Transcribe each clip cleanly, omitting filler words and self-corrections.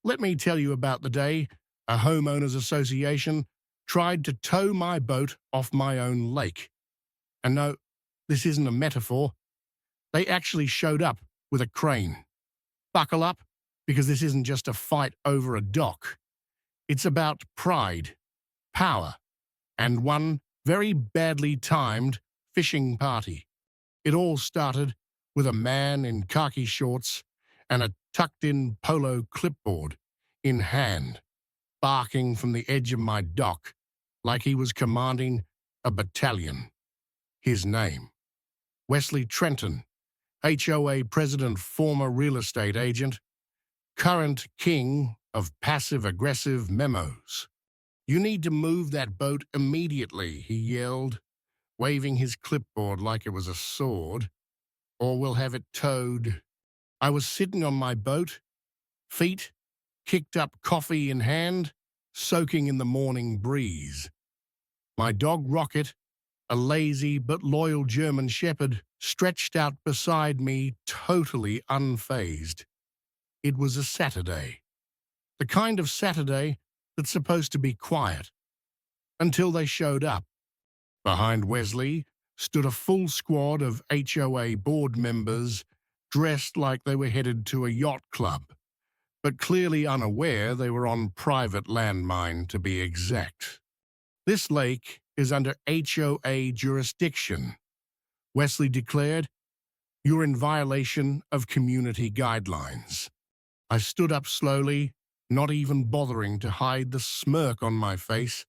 Let me tell you about the day a homeowners association tried to tow my boat off my own lake. And no, this isn't a metaphor. They actually showed up with a crane. Buckle up, because this isn't just a fight over a dock. It's about pride, power, and one very badly timed fishing party. It all started with a man in khaki shorts and a tucked-in polo clipboard in hand, barking from the edge of my dock like he was commanding a battalion. His name, Wesley Trenton, HOA president, former real estate agent, current king of passive-aggressive memos. "You need to move that boat immediately," he yelled, waving his clipboard like it was a sword, "or we'll have it towed." I was sitting on my boat, feet kicked up, coffee in hand, soaking in the morning breeze. My dog Rocket, a lazy but loyal German shepherd, stretched out beside me, totally unfazed. It was a Saturday. The kind of Saturday that's supposed to be quiet. Until they showed up. Behind Wesley stood a full squad of HOA board members dressed like they were headed to a yacht club, but clearly unaware they were on private landmine, to be exact. "This lake is under HOA jurisdiction," Wesley declared. "You're in violation of community guidelines." I stood up slowly, not even bothering to hide the smirk on my face.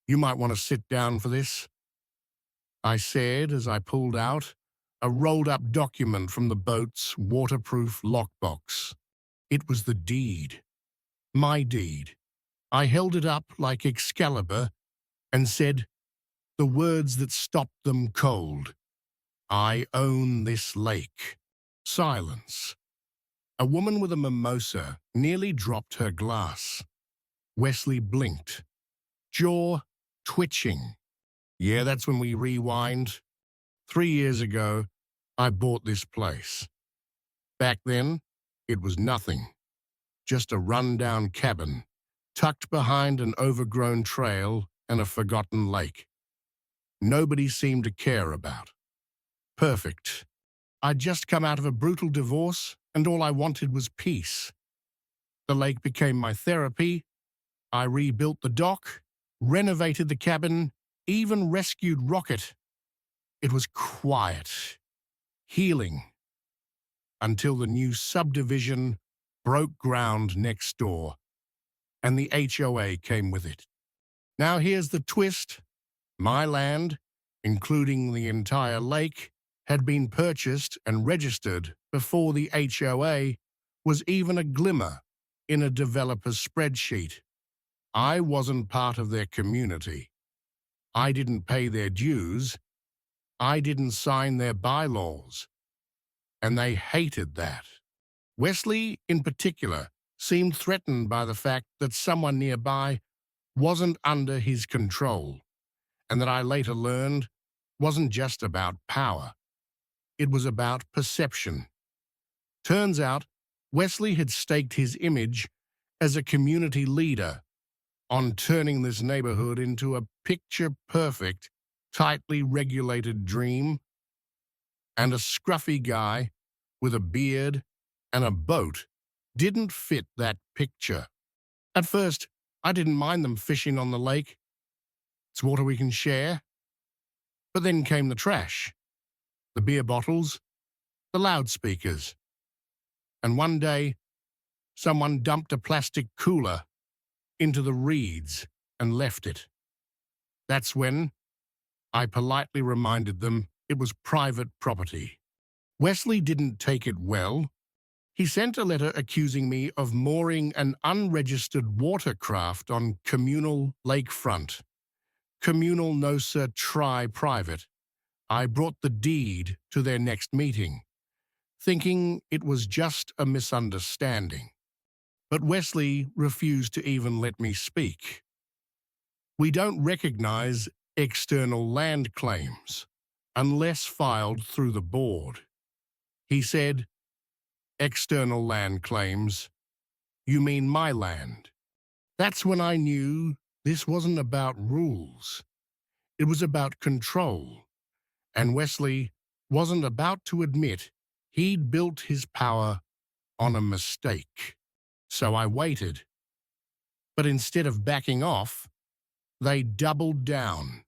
"You might want to sit down for this," I said as I pulled out a rolled-up document from the boat's waterproof lockbox. It was the deed. My deed. I held it up like Excalibur and said the words that stopped them cold. "I own this lake." Silence. A woman with a mimosa nearly dropped her glass. Wesley blinked, jaw twitching. "Yeah, that's when we rewind. 3 years ago, I bought this place. Back then, it was nothing. Just a run-down cabin, tucked behind an overgrown trail and a forgotten lake. Nobody seemed to care about. Perfect. I'd just come out of a brutal divorce, and all I wanted was peace. The lake became my therapy. I rebuilt the dock, renovated the cabin, even rescued Rocket. It was quiet, healing, until the new subdivision broke ground next door, and the HOA came with it. Now here's the twist. My land, including the entire lake, had been purchased and registered before the HOA was even a glimmer in a developer's spreadsheet. I wasn't part of their community. I didn't pay their dues. I didn't sign their bylaws. And they hated that. Wesley, in particular, seemed threatened by the fact that someone nearby wasn't under his control, and that I later learned wasn't just about power. It was about perception. Turns out, Wesley had staked his image as a community leader on turning this neighborhood into a picture-perfect, tightly regulated dream, and a scruffy guy with a beard and a boat didn't fit that picture. At first, I didn't mind them fishing on the lake. It's water we can share. But then came the trash, the beer bottles, the loudspeakers. And one day, someone dumped a plastic cooler into the reeds and left it. That's when I politely reminded them it was private property. Wesley didn't take it well. He sent a letter accusing me of mooring an unregistered watercraft on communal lakefront. Communal no sir, try private. I brought the deed to their next meeting, thinking it was just a misunderstanding. But Wesley refused to even let me speak. "We don't recognize external land claims unless filed through the board," he said. "External land claims You mean my land. That's when I knew this wasn't about rules. It was about control. And Wesley wasn't about to admit he'd built his power on a mistake. So I waited. But instead of backing off, they doubled down.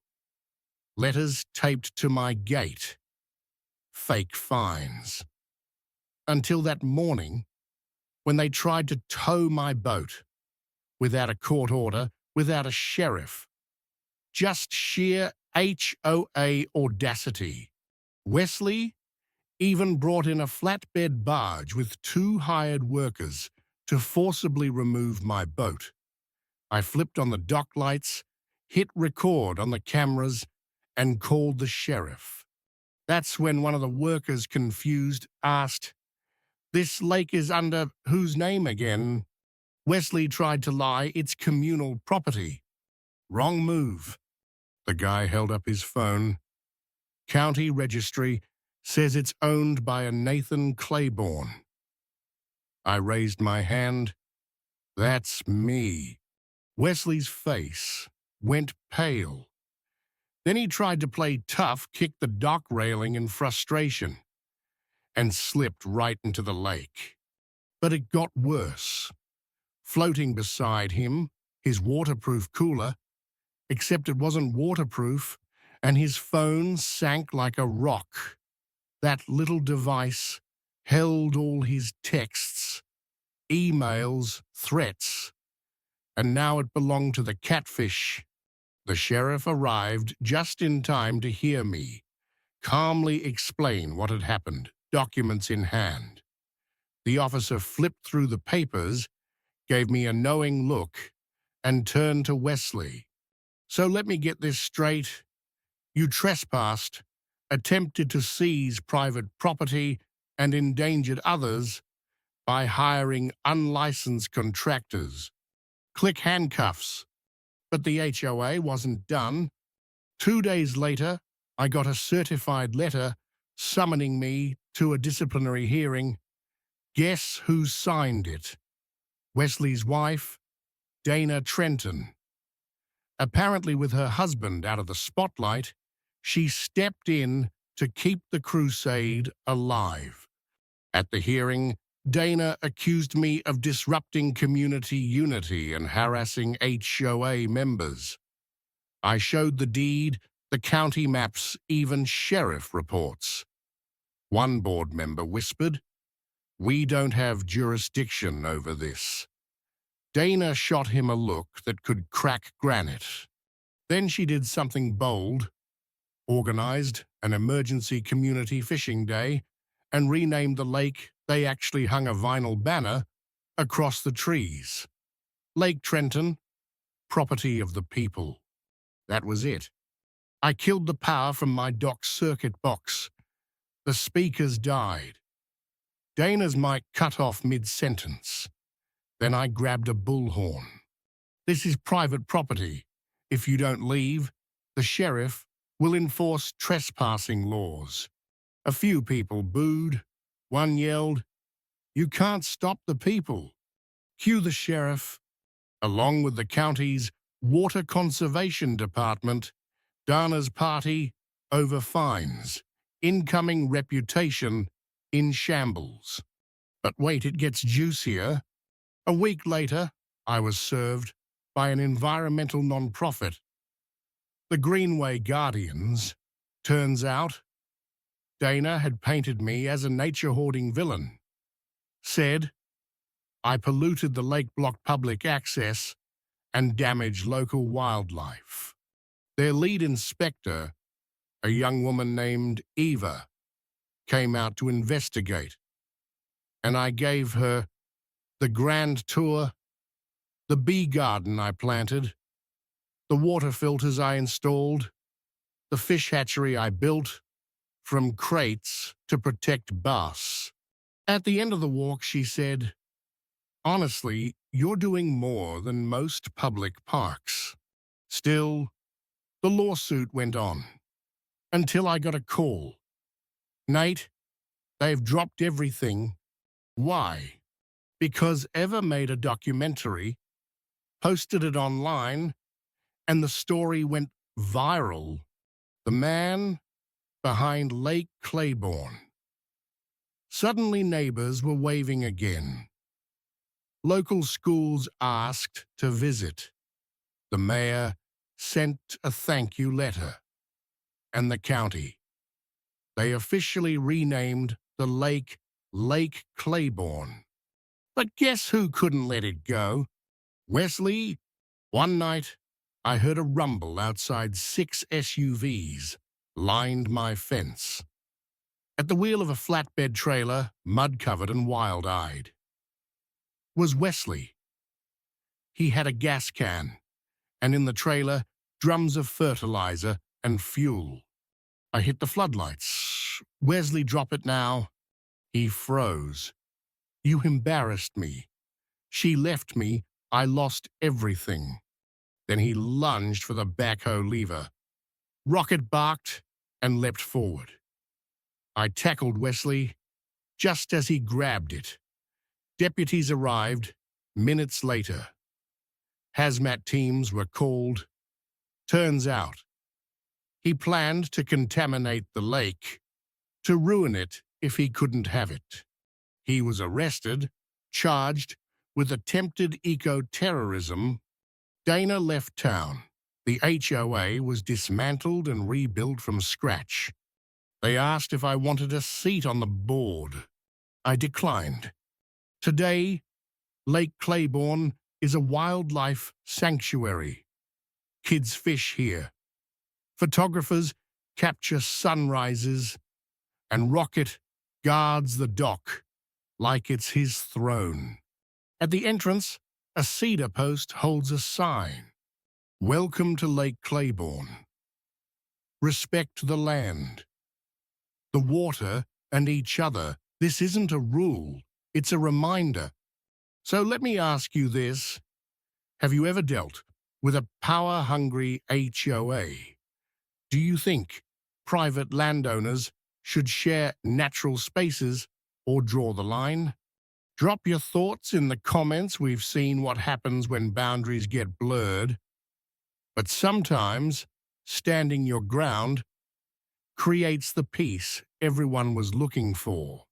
Letters taped to my gate. Fake fines. Until that morning, when they tried to tow my boat, without a court order, without a sheriff. Just sheer HOA audacity. Wesley even brought in a flatbed barge with 2 hired workers to forcibly remove my boat. I flipped on the dock lights, hit record on the cameras, and called the sheriff. That's when one of the workers, confused, asked, "This lake is under whose name again?" Wesley tried to lie, "It's communal property." Wrong move. The guy held up his phone. County registry says it's owned by a Nathan Claiborne. I raised my hand. That's me. Wesley's face went pale. Then he tried to play tough, kicked the dock railing in frustration, and slipped right into the lake. But it got worse. Floating beside him, his waterproof cooler, except it wasn't waterproof, and his phone sank like a rock. That little device held all his texts, emails, threats, and now it belonged to the catfish. The sheriff arrived just in time to hear me calmly explain what had happened, documents in hand. The officer flipped through the papers, gave me a knowing look, and turned to Wesley. "So let me get this straight. You trespassed, attempted to seize private property, and endangered others by hiring unlicensed contractors. Click handcuffs." But the HOA wasn't done. 2 days later, I got a certified letter summoning me to a disciplinary hearing. Guess who signed it? Wesley's wife, Dana Trenton. Apparently with her husband out of the spotlight, she stepped in to keep the crusade alive. At the hearing, Dana accused me of disrupting community unity and harassing HOA members. I showed the deed, the county maps, even sheriff reports. One board member whispered, "We don't have jurisdiction over this." Dana shot him a look that could crack granite. Then she did something bold, organized an emergency community fishing day, and renamed the lake. They actually hung a vinyl banner across the trees. Lake Trenton, property of the people. That was it. I killed the power from my dock circuit box. The speakers died. Dana's mic cut off mid-sentence. Then I grabbed a bullhorn. "This is private property. If you don't leave, the sheriff will enforce trespassing laws." A few people booed. One yelled, "You can't stop the people." Cue the sheriff, along with the county's Water Conservation Department, Dana's party over fines, incoming reputation in shambles. But wait, it gets juicier. A week later, I was served by an environmental nonprofit, the Greenway Guardians. Turns out, Dana had painted me as a nature-hoarding villain. Said, I polluted the lake block public access and damaged local wildlife. Their lead inspector, a young woman named Eva, came out to investigate, and I gave her the grand tour, the bee garden I planted, the water filters I installed, the fish hatchery I built, from crates to protect bass. At the end of the walk, she said, "Honestly, you're doing more than most public parks." Still, the lawsuit went on, until I got a call. "Nate, they've dropped everything." "Why?" because Ever made a documentary, posted it online, and the story went viral. The man behind Lake Claiborne. Suddenly neighbors were waving again. Local schools asked to visit. The mayor sent a thank you letter. And the county. They officially renamed the lake Lake Claiborne. But guess who couldn't let it go? Wesley. One night, I heard a rumble outside 6 SUVs lined my fence. At the wheel of a flatbed trailer, mud-covered and wild-eyed, was Wesley. He had a gas can, and in the trailer, drums of fertilizer and fuel. I hit the floodlights. Wesley, drop it now. He froze. You embarrassed me. She left me. I lost everything. Then he lunged for the backhoe lever. Rocket barked and leapt forward. I tackled Wesley just as he grabbed it. Deputies arrived minutes later. Hazmat teams were called. Turns out, he planned to contaminate the lake, to ruin it if he couldn't have it. He was arrested, charged with attempted eco-terrorism. Dana left town. The HOA was dismantled and rebuilt from scratch. They asked if I wanted a seat on the board. I declined. Today, Lake Claiborne is a wildlife sanctuary. Kids fish here. Photographers capture sunrises, and Rocket guards the dock like it's his throne. At the entrance, a cedar post holds a sign. Welcome to Lake Claiborne. Respect the land, the water, and each other. This isn't a rule, it's a reminder. So let me ask you this. Have you ever dealt with a power-hungry HOA? Do you think private landowners should share natural spaces or draw the line? Drop your thoughts in the comments. We've seen what happens when boundaries get blurred. But sometimes standing your ground creates the peace everyone was looking for.